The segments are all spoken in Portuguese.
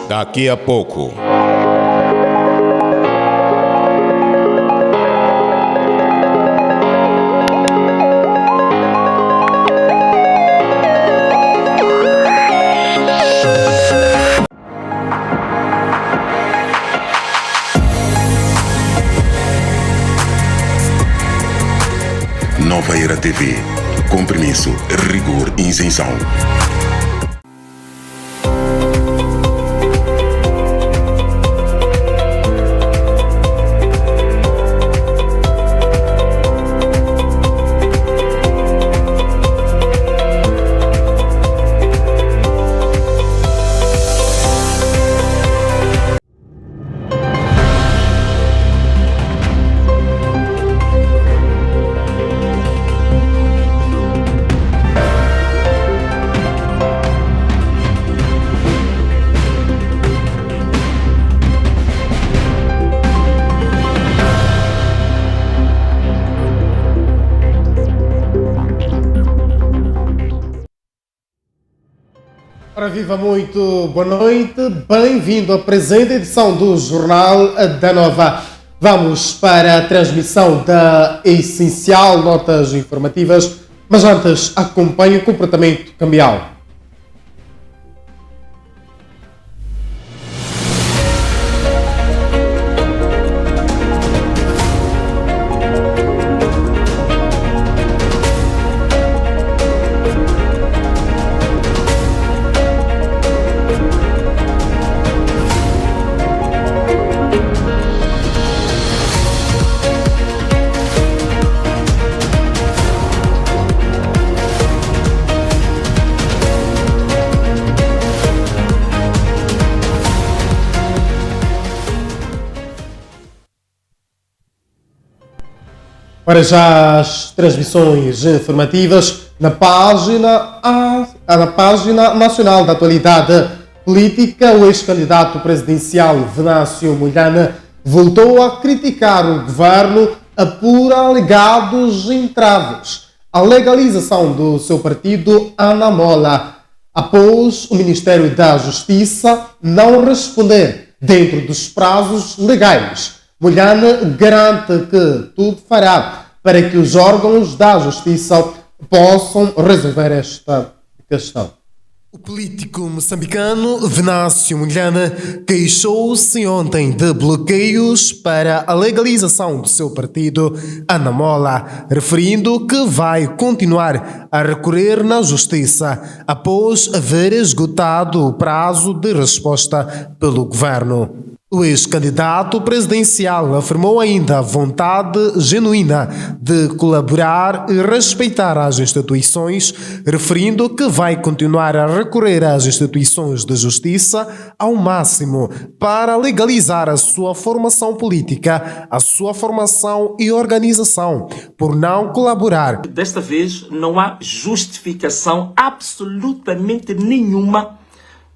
Daqui a pouco. Nova Era TV. Compromisso, rigor e isenção. Ora, viva muito, boa noite, bem-vindo à presente edição do Jornal da Nova. Vamos para a transmissão da Essencial, notas informativas, mas antes acompanhe o comportamento cambial. Para já as transmissões informativas na página nacional da atualidade política, o ex-candidato presidencial Venâncio Mondlane voltou a criticar o governo por alegados entraves à legalização do seu partido Anamola, após o Ministério da Justiça não responder dentro dos prazos legais. Mondlane garante que tudo fará para que os órgãos da Justiça possam resolver esta questão. O político moçambicano Venâncio Mondlane queixou-se ontem de bloqueios para a legalização do seu partido Anamola, referindo que vai continuar a recorrer na Justiça após haver esgotado o prazo de resposta pelo governo. O ex-candidato presidencial afirmou ainda a vontade genuína de colaborar e respeitar as instituições, referindo que vai continuar a recorrer às instituições de justiça ao máximo para legalizar a sua formação política, a sua formação e organização, por não colaborar. Desta vez não há justificação absolutamente nenhuma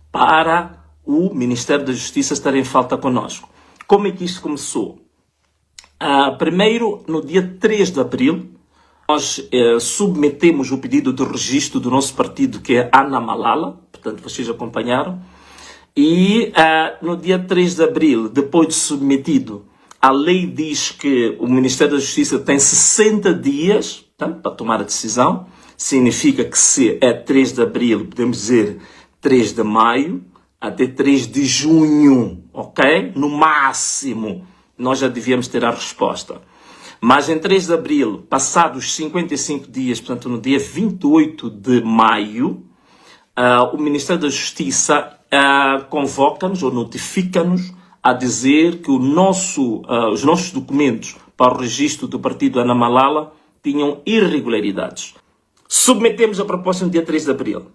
para o Ministério da Justiça estar em falta conosco. Como é que isto começou? Primeiro, no dia 3 de abril, nós submetemos o pedido de registro do nosso partido, que é Anamalala, portanto vocês acompanharam, e no dia 3 de abril, depois de submetido, a lei diz que o Ministério da Justiça tem 60 dias, portanto, para tomar a decisão. Significa que se é 3 de abril, podemos dizer 3 de maio, até 3 de junho, ok? No máximo, nós já devíamos ter a resposta. Mas em 3 de abril, passados 55 dias, portanto no dia 28 de maio, o Ministério da Justiça convoca-nos ou notifica-nos a dizer que os nossos documentos para o registro do partido Anamalala tinham irregularidades. Submetemos a proposta no dia 3 de abril.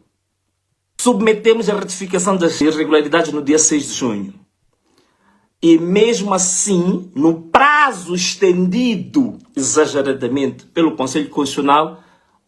Submetemos a retificação das irregularidades no dia 6 de junho. E mesmo assim, no prazo estendido exageradamente pelo Conselho Constitucional,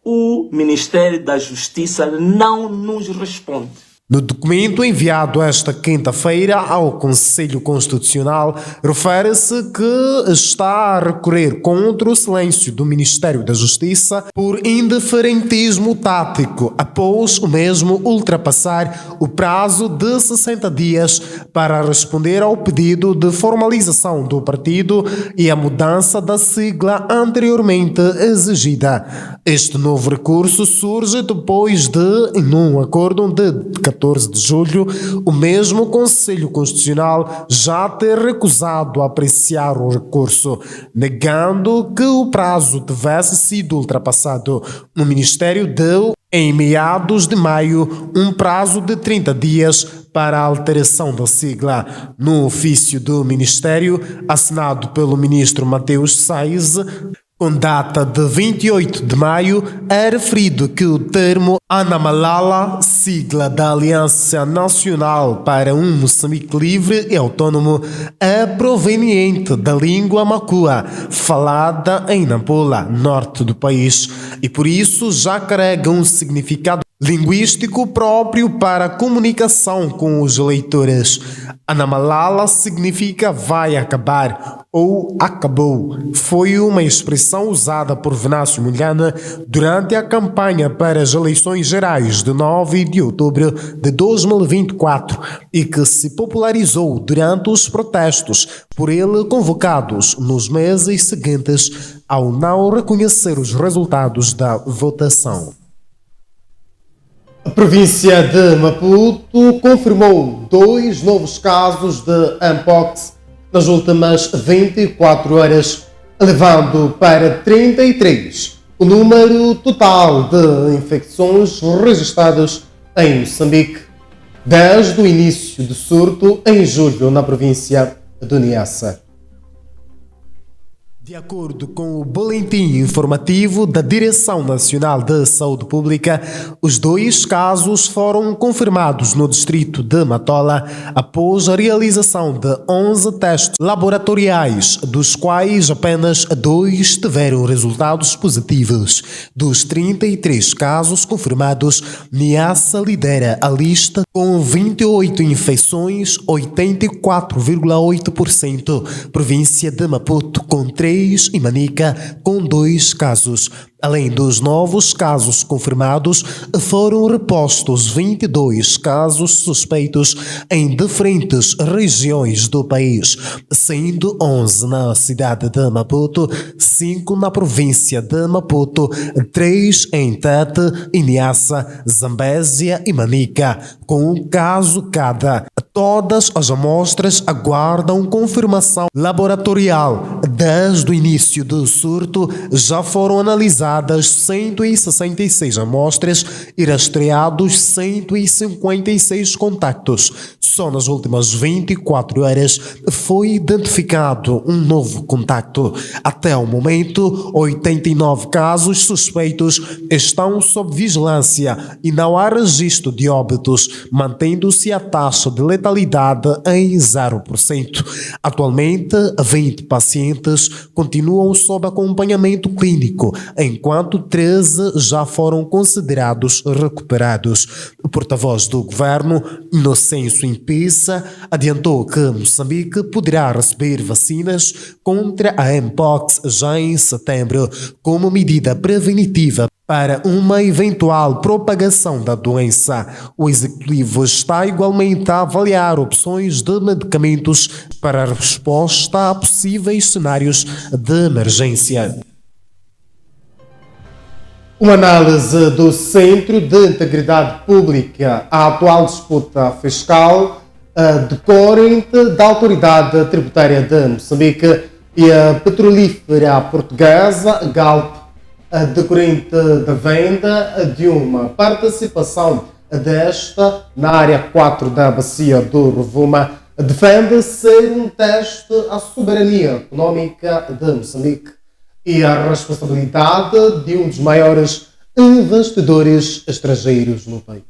o Ministério da Justiça não nos responde. No documento enviado esta quinta-feira ao Conselho Constitucional, refere-se que está a recorrer contra o silêncio do Ministério da Justiça por indiferentismo tático, após o mesmo ultrapassar o prazo de 60 dias para responder ao pedido de formalização do partido e a mudança da sigla anteriormente exigida. Este novo recurso surge depois de, num acordo de 14 de julho, o mesmo Conselho Constitucional já ter recusado apreciar o recurso, negando que o prazo tivesse sido ultrapassado. O Ministério deu, em meados de maio, um prazo de 30 dias para a alteração da sigla. No ofício do Ministério, assinado pelo ministro Mateus Sais, com data de 28 de maio, é referido que o termo Anamalala, sigla da Aliança Nacional para um Moçambique Livre e Autônomo, é proveniente da língua macua, falada em Nampula, norte do país, e por isso já carrega um significado linguístico próprio para a comunicação com os leitores. Anamalala significa vai acabar ou acabou. Foi uma expressão usada por Venâncio Mondlane durante a campanha para as eleições gerais de 9 de outubro de 2024 e que se popularizou durante os protestos por ele convocados nos meses seguintes ao não reconhecer os resultados da votação. A província de Maputo confirmou 2 novos casos de Mpox nas últimas 24 horas, elevando para 33 o número total de infecções registradas em Moçambique desde o início do surto em julho na província de Niassa. De acordo com o boletim informativo da Direção Nacional de Saúde Pública, os 2 casos foram confirmados no distrito de Matola após a realização de 11 testes laboratoriais, dos quais apenas 2 tiveram resultados positivos. Dos 33 casos confirmados, Niassa lidera a lista com 28 infecções, 84,8%, província de Maputo com 3 e Manica com 2 casos. Além dos novos casos confirmados, foram repostos 22 casos suspeitos em diferentes regiões do país, sendo 11 na cidade de Maputo, 5 na província de Maputo, 3 em Tete, Niassa, Zambésia e Manica, com um caso cada. Todas as amostras aguardam confirmação laboratorial. Desde o início do surto, já foram analisadas 166 amostras e rastreados 156 contactos. Só nas últimas 24 horas foi identificado um novo contacto. Até o momento, 89 casos suspeitos estão sob vigilância e não há registro de óbitos, mantendo-se a taxa de letalidade em 0%. Atualmente, 20 pacientes continuam sob acompanhamento clínico, enquanto 13 já foram considerados recuperados. O porta-voz do governo, Inocêncio Impissa, adiantou que Moçambique poderá receber vacinas contra a Mpox já em setembro, como medida prevenitiva para uma eventual propagação da doença. O executivo está igualmente a avaliar opções de medicamentos para a resposta a possíveis cenários de emergência. Uma análise do Centro de Integridade Pública à atual disputa fiscal decorrente da Autoridade Tributária de Moçambique e a petrolífera portuguesa Galp, decorrente da venda de uma participação desta na área 4 da bacia do Rovuma, defende ser um teste à soberania económica de Moçambique e a responsabilidade de um dos maiores investidores estrangeiros no país.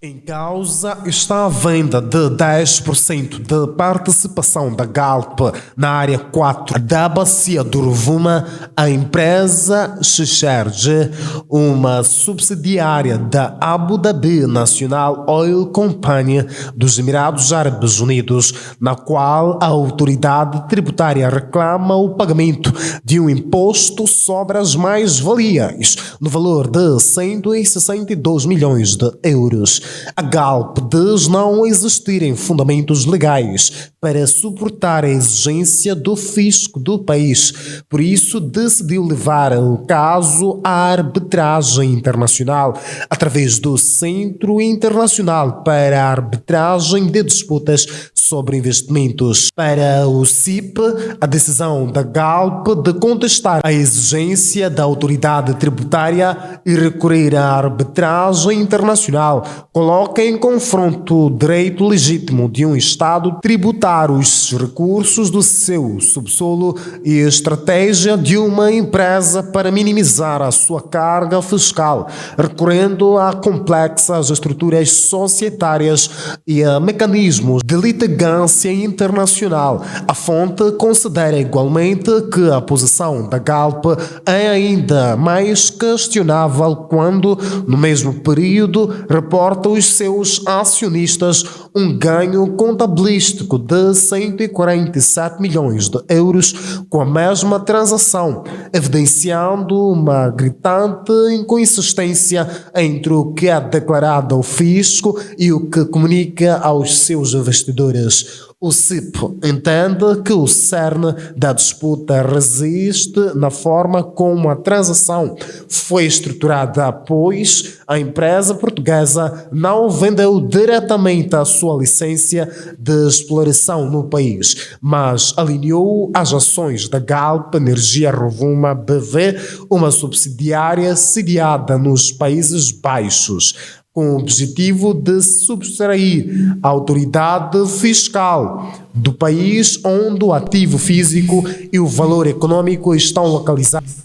Em causa está a venda de 10% de participação da Galp na área 4 da Bacia do Rovuma à empresa Xixerge, uma subsidiária da Abu Dhabi National Oil Company dos Emirados Árabes Unidos, na qual a autoridade tributária reclama o pagamento de um imposto sobre as mais-valias no valor de 162 milhões de euros. A Galp diz não existirem fundamentos legais para suportar a exigência do fisco do país. Por isso, decidiu levar o caso à arbitragem internacional através do Centro Internacional para a Arbitragem de Disputas sobre Investimentos. Para o CIP, a decisão da Galp de contestar a exigência da autoridade tributária e recorrer à arbitragem internacional coloca em confronto o direito legítimo de um Estado tributar os recursos do seu subsolo e a estratégia de uma empresa para minimizar a sua carga fiscal, recorrendo a complexas estruturas societárias e a mecanismos de litigância internacional. A fonte considera igualmente que a posição da Galp é ainda mais questionável quando, no mesmo período, reporta os seus acionistas um ganho contabilístico de 147 milhões de euros com a mesma transação, evidenciando uma gritante inconsistência entre o que é declarado ao fisco e o que comunica aos seus investidores. O CIP entende que o cerne da disputa resiste na forma como a transação foi estruturada, pois a empresa portuguesa não vendeu diretamente a sua licença de exploração no país, mas alinhou as ações da Galp Energia Rovuma BV, uma subsidiária sediada nos Países Baixos, com o objetivo de subtrair a autoridade fiscal do país onde o ativo físico e o valor econômico estão localizados.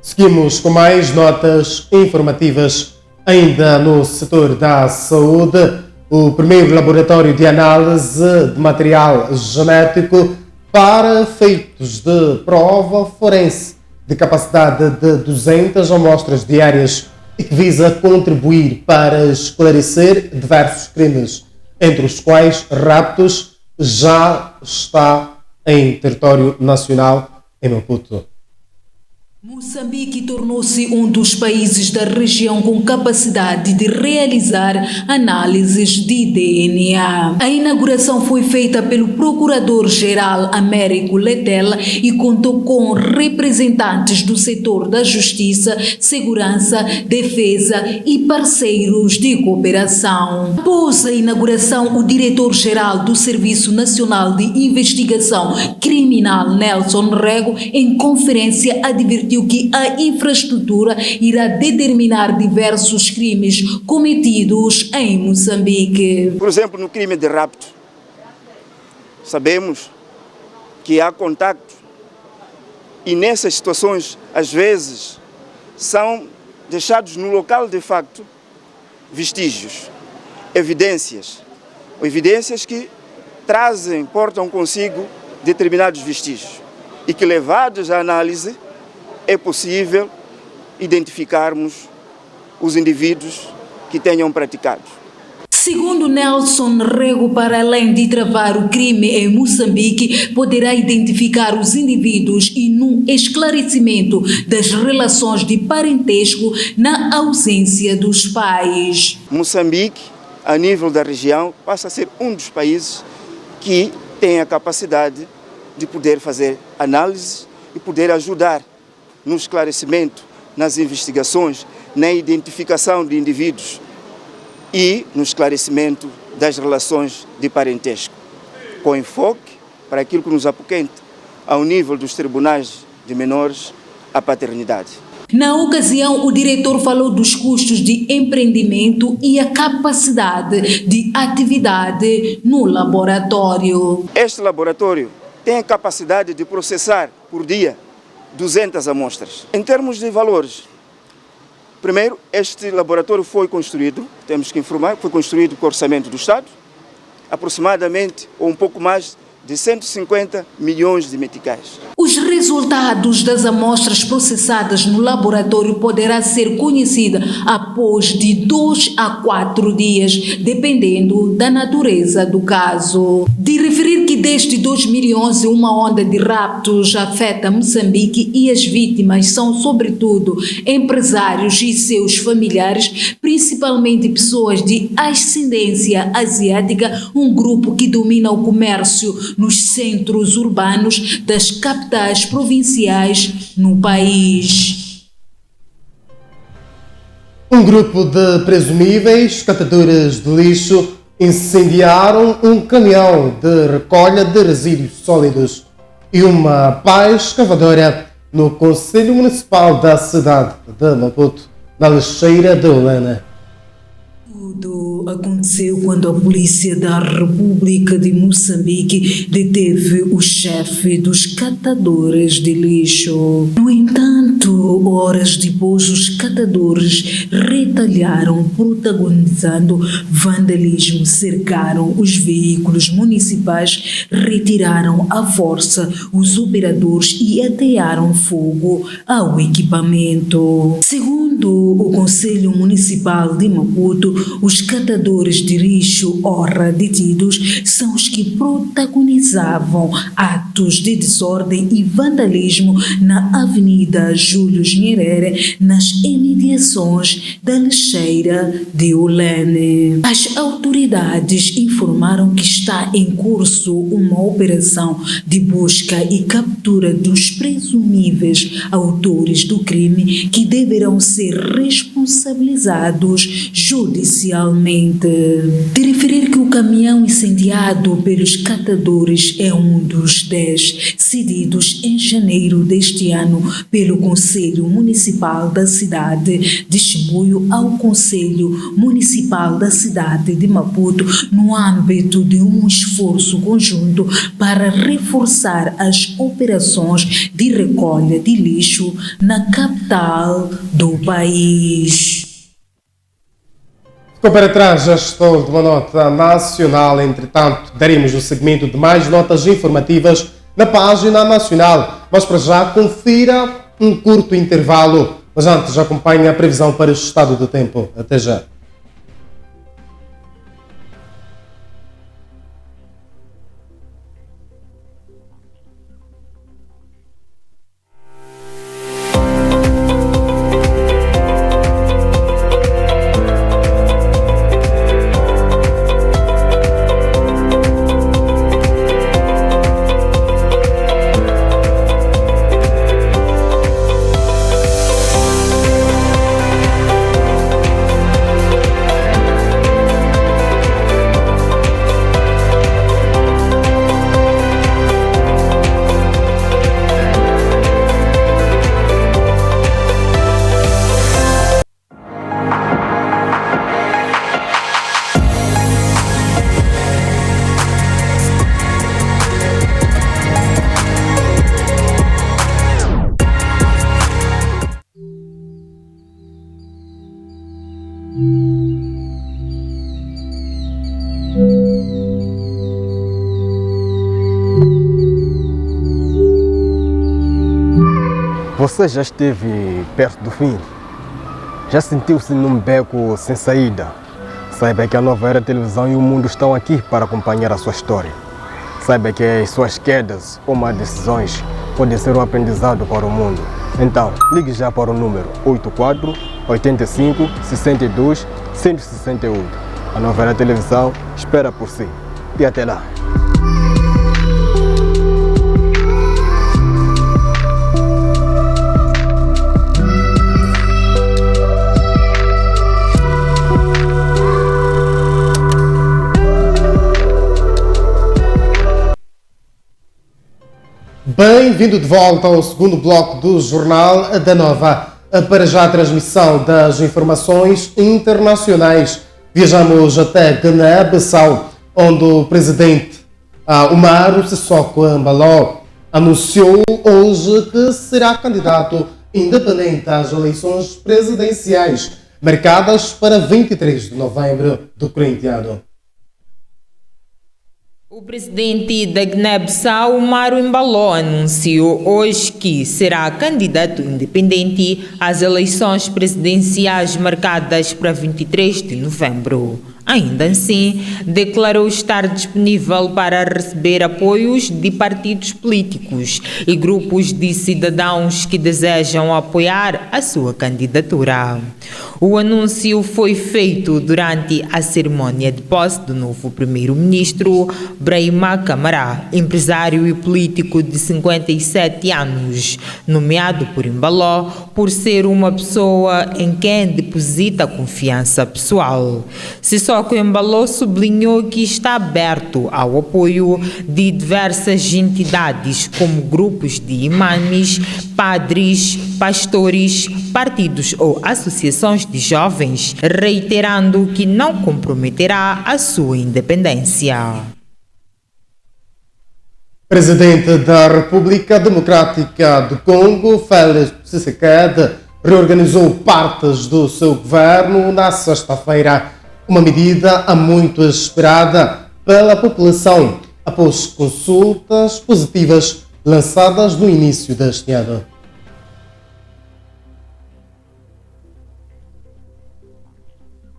Seguimos com mais notas informativas ainda no setor da saúde. O primeiro laboratório de análise de material genético para efeitos de prova forense de capacidade de 200 amostras diárias e que visa contribuir para esclarecer diversos crimes, entre os quais raptos, já está em território nacional em Maputo. Moçambique tornou-se um dos países da região com capacidade de realizar análises de DNA. A inauguração foi feita pelo Procurador-Geral Américo Letela e contou com representantes do setor da Justiça, Segurança, Defesa e parceiros de cooperação. Após a inauguração, o diretor-geral do Serviço Nacional de Investigação Criminal, Nelson Rego, em conferência advertiu que a infraestrutura irá determinar diversos crimes cometidos em Moçambique. Por exemplo, no crime de rapto, sabemos que há contacto e nessas situações, às vezes, são deixados no local de facto vestígios, evidências que portam consigo determinados vestígios e que, levados à análise, é possível identificarmos os indivíduos que tenham praticado. Segundo Nelson Rego, para além de travar o crime em Moçambique, poderá identificar os indivíduos e no esclarecimento das relações de parentesco na ausência dos pais. Moçambique, a nível da região, passa a ser um dos países que tem a capacidade de poder fazer análise e poder ajudar no esclarecimento, nas investigações, na identificação de indivíduos e no esclarecimento das relações de parentesco, com enfoque para aquilo que nos apoquenta ao nível dos tribunais de menores, a paternidade. Na ocasião, o diretor falou dos custos de empreendimento e a capacidade de atividade no laboratório. Este laboratório tem a capacidade de processar por dia 200 amostras. Em termos de valores, Primeiro, este laboratório foi construído, temos que informar, foi construído com o orçamento do Estado, aproximadamente ou um pouco mais de 150 milhões de meticais. Os resultados das amostras processadas no laboratório poderá ser conhecida após de 2 a 4 dias, dependendo da natureza do caso. De referir que desde 2011 uma onda de raptos afeta Moçambique e as vítimas são sobretudo empresários e seus familiares, principalmente pessoas de ascendência asiática, um grupo que domina o comércio nos centros urbanos das capitais provinciais no país. Um grupo de presumíveis catadores de lixo incendiaram um caminhão de recolha de resíduos sólidos e uma pá escavadora no Conselho Municipal da cidade de Maputo, na lixeira de Olana. Tudo aconteceu quando a Polícia da República de Moçambique deteve o chefe dos catadores de lixo. No entanto, horas depois, os catadores retalharam, protagonizando vandalismo, cercaram os veículos municipais, retiraram à força os operadores e atearam fogo ao equipamento. Segundo o Conselho Municipal de Maputo, os catadores de lixo ora detidos são os que protagonizavam atos de desordem e vandalismo na Avenida Júlio Nyerere, nas imediações da lixeira de Olane. As autoridades informaram que está em curso uma operação de busca e captura dos presumíveis autores do crime, que deverão ser responsabilizados judicialmente. De referir que o caminhão incendiado pelos catadores é um dos 10 cedidos em janeiro deste ano pelo Conselho Municipal da cidade de Chimoio ao Conselho Municipal da cidade de Maputo, no âmbito de um esforço conjunto para reforçar as operações de recolha de lixo na capital do país. Ficou para trás a gestão de uma nota nacional. Entretanto, daremos o segmento de mais notas informativas na página nacional. Mas para já, confira um curto intervalo. Mas antes, acompanhe a previsão para o estado do tempo. Até já. Você já esteve perto do fim? Já sentiu-se num beco sem saída? Saiba que a Nova Era Televisão e o mundo estão aqui para acompanhar a sua história. Saiba que as suas quedas ou más decisões podem ser um aprendizado para o mundo. Então, ligue já para o número 84 85 62 168. A Nova Era Televisão espera por si. E até lá. Bem-vindo de volta ao segundo bloco do Jornal da Nova. Para já a transmissão das informações internacionais. Viajamos até Guiné-Bissau, onde o presidente Umaru Sissoko Embaló anunciou hoje que será candidato independente das eleições presidenciais marcadas para 23 de novembro do corrente ano. O presidente da Guiné-Bissau, Maro Embaló, anunciou hoje que será candidato independente às eleições presidenciais marcadas para 23 de novembro. Ainda assim, declarou estar disponível para receber apoios de partidos políticos e grupos de cidadãos que desejam apoiar a sua candidatura. O anúncio foi feito durante a cerimônia de posse do novo primeiro-ministro, Brahima Camara, empresário e político de 57 anos, nomeado por Embaló por ser uma pessoa em quem deposita confiança pessoal. Sissoko Embaló sublinhou que está aberto ao apoio de diversas entidades, como grupos de imames, padres, pastores, partidos ou associações de jovens, reiterando que não comprometerá a sua independência. Presidente da República Democrática do Congo, Félix Tshisekedi, reorganizou partes do seu governo na sexta-feira, uma medida há muito esperada pela população após consultas positivas lançadas no início deste ano.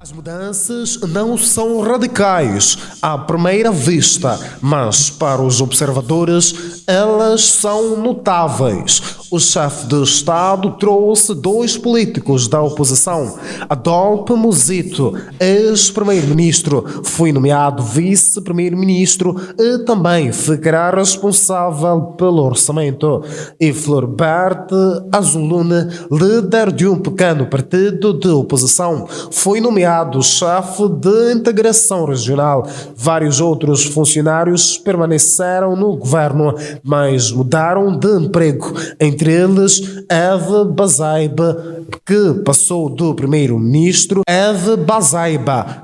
As mudanças não são radicais à primeira vista, mas para os observadores elas são notáveis. O chefe de Estado trouxe dois políticos da oposição. Adolphe Muzito, ex-primeiro-ministro, foi nomeado vice-primeiro-ministro e também ficará responsável pelo orçamento. E Floribert Azulune, líder de um pequeno partido de oposição, foi nomeado chefe de integração regional. Vários outros funcionários permaneceram no governo, mas mudaram de emprego. Entre eles, Eve Bazaiba, que passou do primeiro-ministro,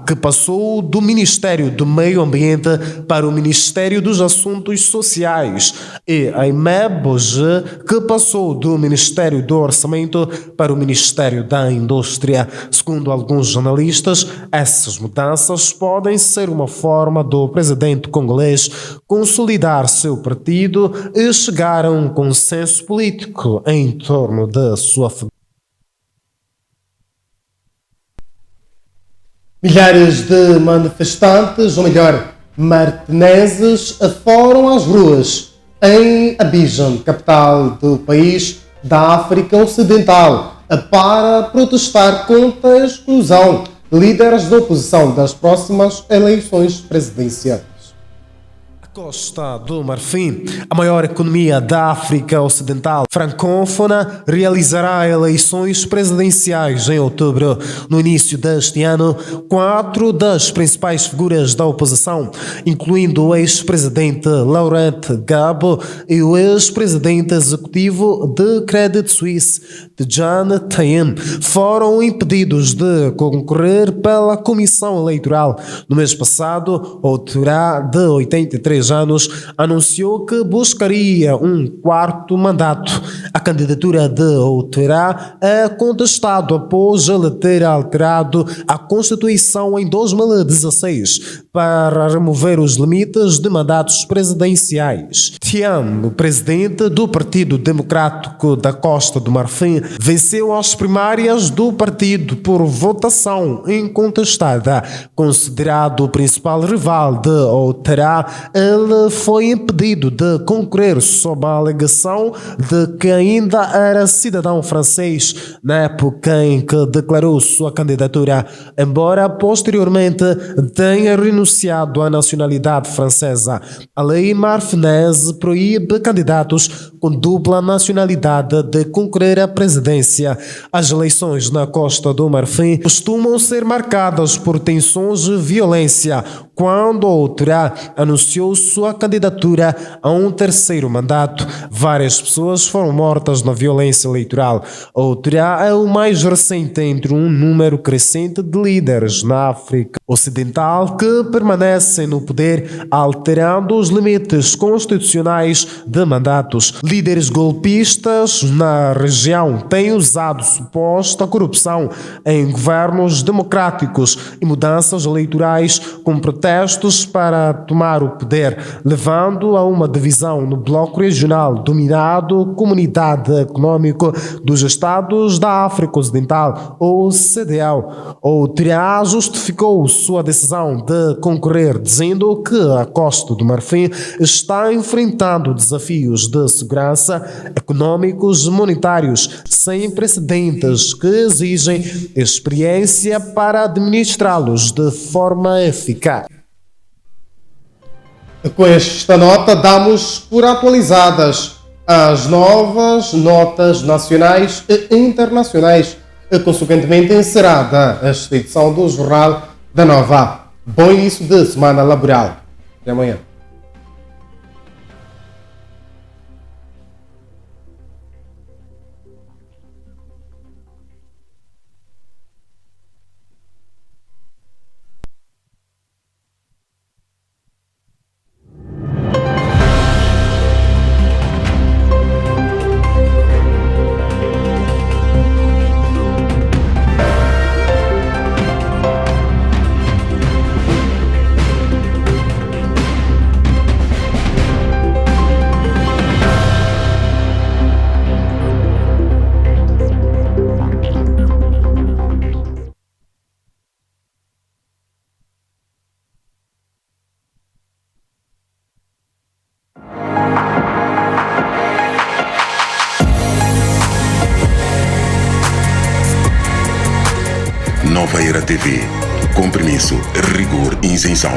que passou do Ministério do Meio Ambiente para o Ministério dos Assuntos Sociais, e Aimé Boge, que passou do Ministério do Orçamento para o Ministério da Indústria. Segundo alguns jornalistas, essas mudanças podem ser uma forma do presidente congolês consolidar seu partido e chegar a um consenso político em torno da sua figura. Milhares de manifestantes, ou melhor, martineses, foram às ruas em Abidjan, capital do país da África Ocidental, para protestar contra a exclusão de líderes da oposição das próximas eleições presidenciais. Costa do Marfim, a maior economia da África Ocidental francófona, realizará eleições presidenciais em outubro. No início deste ano, 4 das principais figuras da oposição, incluindo o ex-presidente Laurent Gbagbo e o ex-presidente executivo de Credit Suisse, Tidjane Thiam, foram impedidos de concorrer pela Comissão Eleitoral. No mês passado, Ouattara, de 83 anos, anunciou que buscaria um quarto mandato. A candidatura de Ouattara é contestada após ele ter alterado a Constituição em 2016 para remover os limites de mandatos presidenciais. Thiam, o presidente do Partido Democrático da Costa do Marfim, venceu as primárias do partido por votação incontestada. Considerado o principal rival de Ouattara, ele foi impedido de concorrer sob a alegação de que ainda era cidadão francês na época em que declarou sua candidatura, embora posteriormente tenha renunciado à nacionalidade francesa. A lei marfinese proíbe candidatos com dupla nacionalidade de concorrer à presidência. As eleições na Costa do Marfim costumam ser marcadas por tensões e violência. Quando Ouattara anunciou sua candidatura a um terceiro mandato, várias pessoas foram mortas na violência eleitoral. Ouattara é o mais recente entre um número crescente de líderes na África. ocidental que permanecem no poder, alterando os limites constitucionais de mandatos. Líderes golpistas na região têm usado suposta corrupção em governos democráticos e mudanças eleitorais como pretextos para tomar o poder, levando a uma divisão no bloco regional dominado Comunidade Econômica dos Estados da África Ocidental, ou CEDEAO. O TRIA justificou sua decisão de concorrer, dizendo que a Costa do Marfim está enfrentando desafios de segurança econômicos e monetários sem precedentes que exigem experiência para administrá-los de forma eficaz. Com esta nota, damos por atualizadas as novas notas nacionais e internacionais, consequentemente encerrada esta edição do Jornal da Nova. Bom início de semana laboral. Até amanhã. Nova Era TV. Compromisso, rigor e isenção.